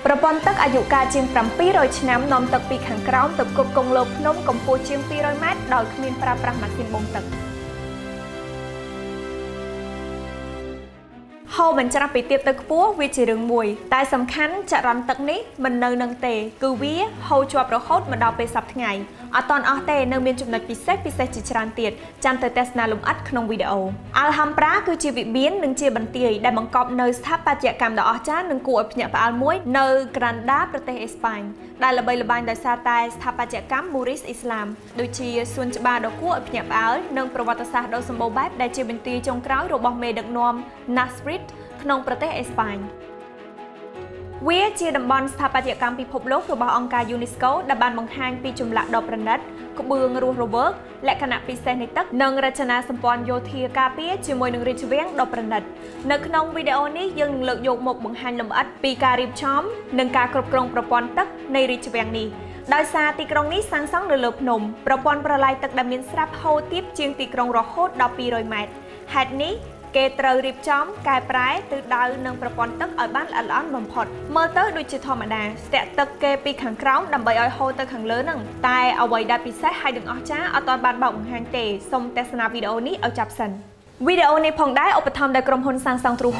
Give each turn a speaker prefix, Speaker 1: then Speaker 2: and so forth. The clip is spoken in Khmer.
Speaker 1: ប្រព័ន្ធទឹកអាយុកាលជាង700ឆ្នាំនាំទឹកពីខាងក្រោមទៅគប់គង់លើភ្នំកម្ពស់ជាង200ម៉ែត្រដោយគ្មានប្រើប្រាស់ម៉ាស៊ីនបូមទឹកហូរបញ្ច្រាស់ពីទាបទៅខ្ពស់វាជារឿងមួយតែសំខាន់ចរន្តទឹកនេះមិននៅនឹងទេគឺវាហូរជាប់រហូតមកដល់ពេលសប្តាហ៍ថ្ងៃអត់តន់អស់ទេនៅមានចំណុចពិសេសជាច្រើនទៀតចាំទៅទស្សនាលម្អិតក្នុងវីដេអូអាល់ហាំប្រាគឺជាវិមាននិងជាបន្ទាយដែលបង្កប់នៅស្ថាបត្យកម្មដ៏អស្ចារ្យនិងគួរឲ្យភ្ញាក់ផ្អើលមួយនៅក្រាន់ដាប្រទេសអេស្ប៉ាញដែលល្បីល្បាញដោយសារតែស្ថាបត្យកម្មមូរីសអ៊ីស្លាមដូចជាសួនច្បារដ៏គួរឲ្យភ្ញាក់ផ្អើលនិងប្រវត្តិសាស្ត្រដ៏សម្បូរបែបដែលជាបន្ទាយចុងក្រោយរបស់មេដឹកនាំ Nasrid ក្នុងប្រទេសអេស្ប៉ាញវាជាតំបន់ស្ថាបត្យកម្មពិភពលោករបស់អង្គការ UNESCO ដែលបានបង្ហាញពីចម្លាក់ដ៏ប្រណិតក្បឿងរស់រវើកលក្ខណៈពិសេសនៃទឹកនិងរចនាសម្ព័ន្ធយោធាការពារជាមួយនឹងរាជវាំងដ៏ប្រណិតនៅក្នុងវីដេអូនេះយើងនឹងលើកយកមកបង្ហាញលម្អិតពីការរៀបចំនិងការគ្រប់គ្រងប្រព័ន្ធទឹកនៃរាជវាំងនេះដោយសារទីក្រុងនេះសាងសង់នៅលើភ្នំប្រព័ន្ធប្រឡាយទឹកដែលមានស្រាប់ហូរទាបជាងទីក្រុងរហូតដល់200ម៉ែត្រហេតុនេះគេត្រូវរៀបចំកែប្រែទិសដៅនិងប្រព័ន្ធទឹកឲ្យបានល្អិតល្អន់បំផុតមើលទៅដូចជាធម្មតាស្ទាក់ទឹកគេពីខាងក្រោមដើម្បីឲ្យហូរទៅខាងលើហ្នឹងតែអ្វីដែលពិសេសហើយនឹងអស្ចារ្យអត់ទាន់បានបោកបង្ហាញទេសូមទស្សនាវីដេអូនេះឲ្យចាប់សិនវីដេអូនេះផងដែរឧបត្ថម្ភដោយក្រុមហ៊ុនសាងសង់ទ្រូ